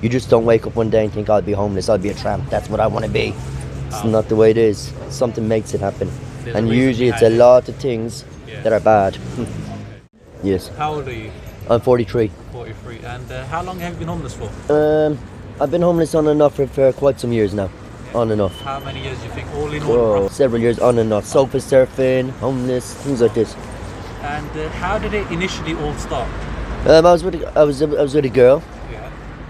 You just don't wake up one day and think I'll be homeless, I'll be a tramp, that's what I want to be. It's not the way it is. Something makes it happen. There's a And reason usually it's a behind it. lot of things Yeah. that are bad. Yes. How old are you? I'm 43. 43. And how long have you been homeless for? I've been homeless on and off for quite some years now. On and off. How many years do you think all in all? Oh, roughly? several years on and off. Sofa surfing, homeless, things like this. And how did it initially all start? I was with a girl. Yeah.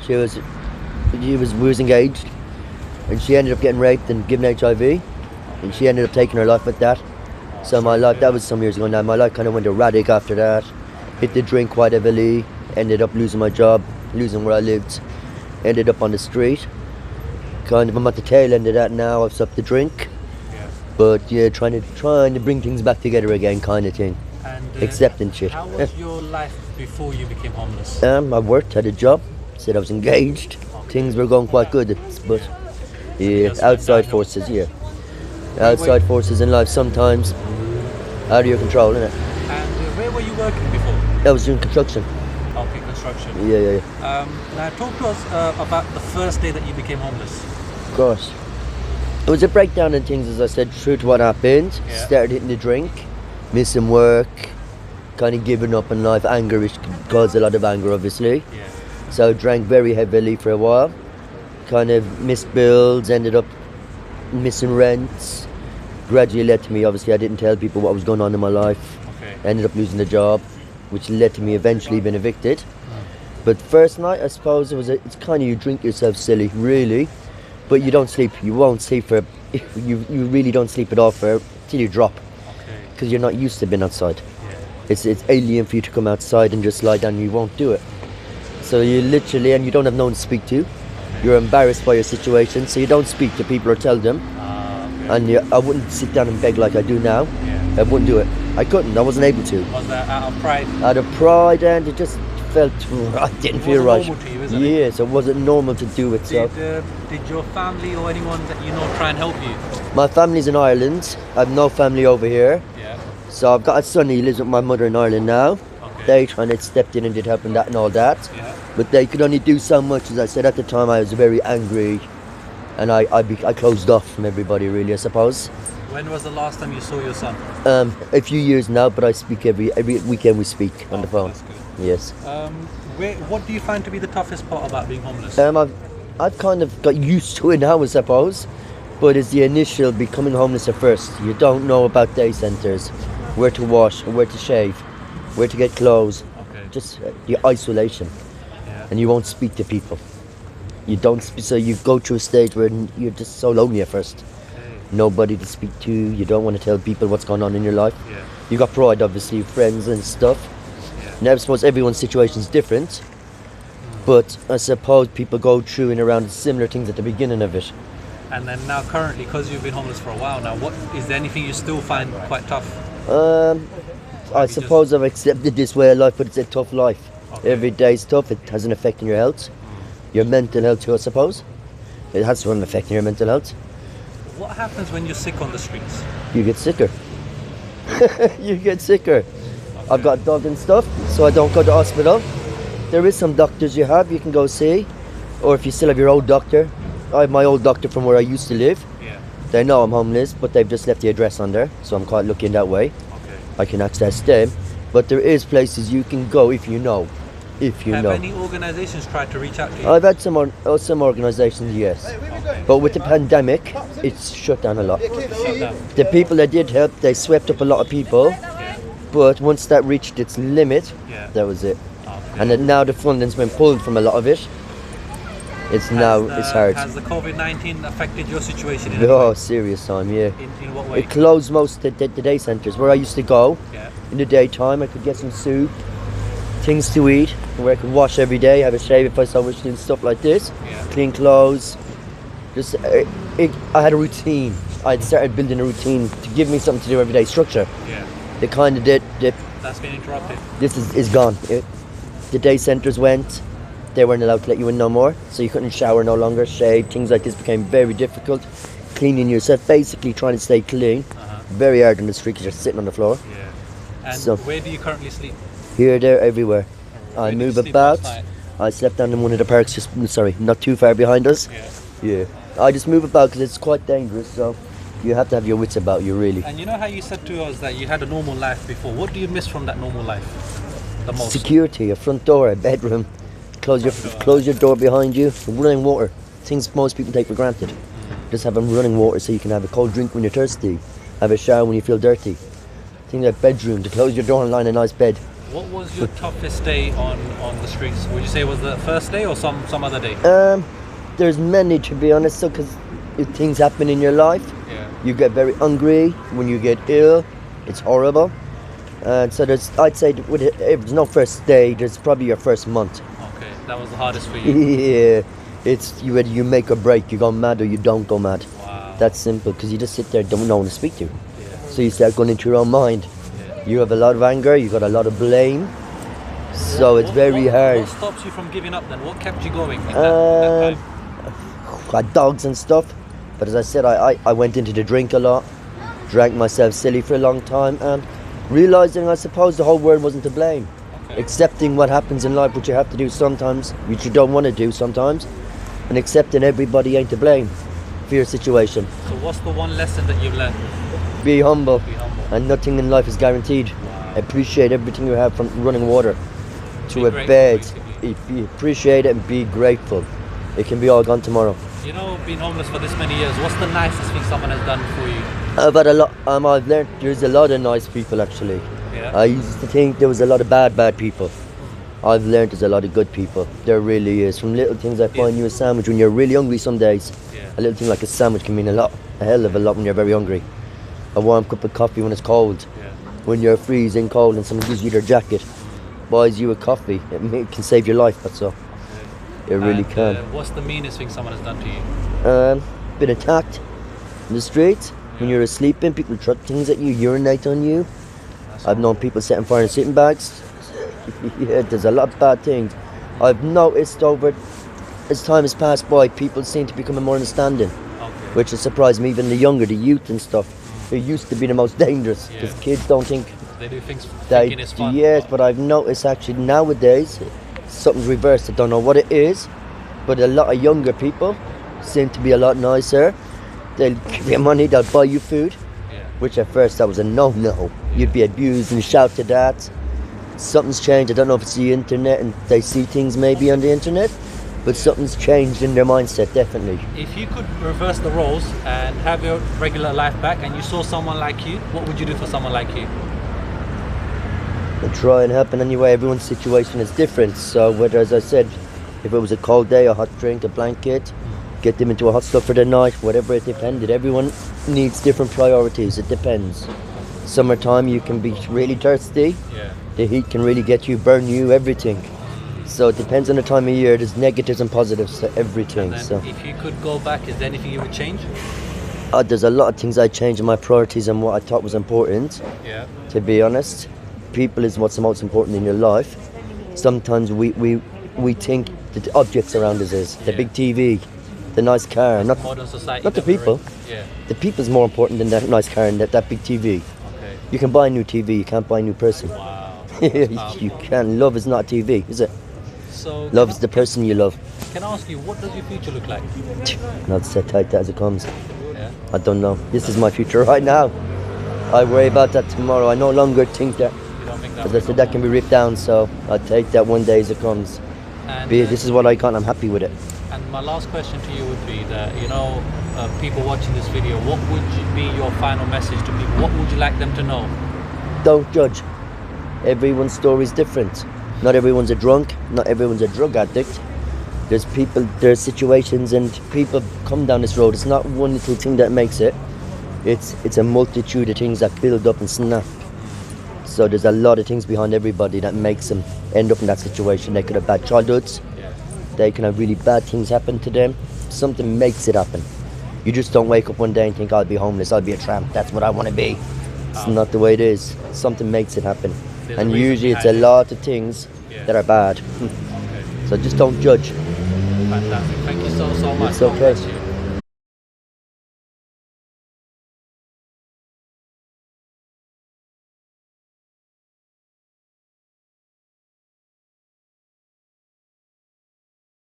We was engaged, and she ended up getting raped and given HIV, and she ended up taking her life with that. So my life, that was some years ago now. My life kind of went erratic after that. Hit the drink quite heavily. Ended up losing my job, losing where I lived. Ended up on the street. Kind of, I'm at the tail end of that now. I've stopped the drink, Yeah. but yeah, trying to bring things back together again, kind of thing. And Accepting shit. How was your life before you became homeless? I worked, had a job, said I was engaged. Things were going quite good, but yeah, outside forces, yeah. Outside forces in life sometimes out of your control, innit? And where were you working before? I was doing construction. Okay, construction. Yeah. Now talk to us about the first day that you became homeless. Of course. It was a breakdown in things, as I said, true to what happened. Yeah. Started hitting the drink, missing work, kind of giving up on life. Anger, which caused a lot of anger, obviously. Yeah. So I drank very heavily for a while. Kind of missed bills, ended up missing rents. Gradually led to me, obviously I didn't tell people what was going on in my life. Okay. Ended up losing the job, which led to me eventually being evicted. But first night, I suppose it's kind of, you drink yourself silly, really. But you don't sleep. You won't sleep for. You really don't sleep at all till you drop, Okay. because you're not used to being outside. Yeah. It's alien for you to come outside and just lie down. You won't do it. So you literally, and you don't have no one to speak to. You're embarrassed by your situation, so you don't speak to people or tell them. Okay. And I wouldn't sit down and beg like I do now. Yeah. I wouldn't do it. I couldn't. I wasn't able to. Was that out of pride? Out of pride, and it just felt. I didn't It feel wasn't right. normal to you, isn't it? Yes, it wasn't normal to do it. So Did your family or anyone that you know try and help you? my family's in Ireland. I've no family over here. Yeah. So I've got a son. He lives with my mother in Ireland now. Okay. They kind of stepped in and did help and that and all that. Yeah. But they could only do so much. As I said at the time, I was very angry, and I closed off from everybody, really, I suppose. When was the last time you saw your son? A few years now, but I speak every weekend. We speak on the phone. That's good. Yes. What do you find to be the toughest part about being homeless? I've kind of got used to it now, I suppose. But it's the initial becoming homeless at first. You don't know about day centres, where to wash, where to shave, where to get clothes. Okay. Just the isolation, Yeah. and you won't speak to people. You don't. So you go through a stage where you're just so lonely at first. Okay. Nobody to speak to. You don't want to tell people what's going on in your life. Yeah. You got pride, obviously, friends and stuff. Yeah. Now, I suppose everyone's situation is different, but I suppose people go through and around similar things at the beginning of it. And then now currently, because you've been homeless for a while now, what is there anything you still find quite tough? I suppose I've accepted this way of life, but it's a tough life. Okay. Every day's tough. It has an effect on your health, your mental health too, I suppose. It has to have an effect on your mental health. What happens when you're sick on the streets? You get sicker. You get sicker. I've got a dog and stuff, so I don't go to hospital. There is some doctors you can go see, or if you still have your old doctor. I have my old doctor from where I used to live. Yeah. They know I'm homeless, but they've just left the address on there, so I'm quite lucky in that way. Okay. I can access them. But there is places you can go if you know. If you Have know. any organisations tried to reach out to you? I've had some organisations, yes. But with the pandemic, it's shut down a lot. Shut down. The people that did help, they swept up a lot of people. Yeah. But once that reached its limit, Yeah. that was it. Okay. And then now the funding's been pulled from a lot of it. It's hard. Has the COVID-19 affected your situation in any Oh, way? serious time, yeah. In what way? It closed most of the day centres. Where I used to go, Yeah. in the daytime, I could get some soup, things to eat, where I could wash every day, have a shave if I so wish, and stuff like this. Yeah. Clean clothes. Just, I had a routine. I'd started building a routine to give me something to do every day, structure. Yeah. The kind of did, That's been interrupted. this is gone. The day centres went. They weren't allowed to let you in no more, so you couldn't shower no longer, shave, things like this became very difficult. Cleaning yourself, basically trying to stay clean, very hard on the street because you're sitting on the floor. Yeah. And So- where do you currently sleep? Here, there, everywhere. Where I did you move sleep about. last night? I slept down in one of the parks just, sorry, not too far behind us. Yeah. Yeah. I just move about because it's quite dangerous, so you have to have your wits about you, really. And you know how you said to us that you had a normal life before. What do you miss from that normal life the most? Security, a front door, a bedroom. Close your door behind you. Running water. Things most people take for granted. Just having running water so you can have a cold drink when you're thirsty. Have a shower when you feel dirty. Things like bedroom, to close your door and lie in a nice bed. What was your toughest day on the streets? Would you say it was the first day or some other day? There's many, to be honest, so because things happen in your life. Yeah. You get very hungry. When you get ill, it's horrible. And so I'd say if there's no first day, there's probably your first month. Okay, that was the hardest for you. Yeah, it's you whether you make or break. You go mad or you don't go mad. Wow. That's simple because you just sit there, don't know one to speak to. Yeah. So you start going into your own mind. Yeah. You have a lot of anger. You got a lot of blame. So it's very hard. What stops you from giving up then? What kept you going in that time? Had dogs and stuff, but as I said, I went into the drink a lot, drank myself silly for a long time, and realizing I suppose the whole world wasn't to blame. Okay. Accepting what happens in life, which you have to do sometimes, which you don't want to do sometimes, and accepting everybody ain't to blame for your situation. So what's the one lesson that you've learned? Be humble, Be humble. and nothing in life is guaranteed. Wow. Appreciate everything you have, from running water to Be a grateful, bed. basically. Appreciate it and be grateful. It can be all gone tomorrow. You know, being homeless for this many years, what's the nicest thing someone has done for you? I've had a lot. I've learned there's a lot of nice people actually. Yeah. I used to think there was a lot of bad people. I've learned there's a lot of good people. There really is. From little things like buying you a sandwich when you're really hungry some days. Yeah. A little thing like a sandwich can mean a hell of a lot when you're very hungry. A warm cup of coffee when it's cold. Yeah. When you're freezing cold and someone gives you their jacket, buys you a coffee, it can save your life, that's all. It really And, can. What's the meanest thing someone has done to you? Been attacked in the streets when you're sleeping. People throw things at you, urinate on you. I've known people setting fire in sleeping bags. Yeah, there's a lot of bad things. I've noticed over as time has passed by, people seem to become more understanding, Okay. which has surprised me. Even the younger, the youth and stuff, who used to be the most dangerous because Yeah. kids don't think They do things they. thinking it's fun. Yes, but I've noticed actually nowadays something's reversed. I don't know what it is, but a lot of younger people seem to be a lot nicer. They'll give you money, they'll buy you food, Yeah. which at first that was a no-no. You'd be abused and shouted at. Something's changed. I don't know if it's the internet and they see things maybe on the internet, but something's changed in their mindset, definitely. If you could reverse the roles and have your regular life back and you saw someone like you, what would you do for someone like you? And try and help in any way. Everyone's situation is different. So whether, as I said, if it was a cold day, a hot drink, a blanket, get them into a hot stuff for the night, whatever, it depended. Everyone needs different priorities. It depends. Summertime, you can be really thirsty. Yeah. The heat can really get you, burn you, everything. So it depends on the time of year. There's negatives and positives to everything. And So if you could go back, is there anything you would change? there's a lot of things I changed in my priorities and what I thought was important. Yeah. To be honest, people is what's the most important in your life. Sometimes we think the objects around us is the Yeah. big TV, the nice car, not Modern society. not the that we're people. in. Yeah. The people's more important than that nice car and that big TV. Okay. You can buy a new TV, you can't buy a new person. Wow. You can't. Love is not TV, is it? So Love is the person you love. can I ask you, what does your future look like? Not set tight as it comes. Yeah. I don't know. This is my future right now. I worry about that tomorrow. I no longer think that. You don't think that? As I said, that can be ripped down, so I take that one day as it comes. And, This is what I got, I'm happy with it. and my last question to you would be that, people watching this video, what would be your final message to people? What would you like them to know? Don't judge. Everyone's story is different. Not everyone's a drunk, not everyone's a drug addict. There's people, there's situations, and people come down this road. It's not one little thing that makes it. It's a multitude of things that build up and snap. So there's a lot of things behind everybody that makes them end up in that situation. They could have bad childhoods. Yeah. They can have really bad things happen to them. Something makes it happen. You just don't wake up one day and think, I'll be homeless, I'll be a tramp, that's what I want to be. It's not the way it is. Something makes it happen. There's a And reason usually it's behind a it. lot of things Yeah. that are bad. Okay. So just don't judge. Fantastic. Thank you so much. It's okay. God bless you.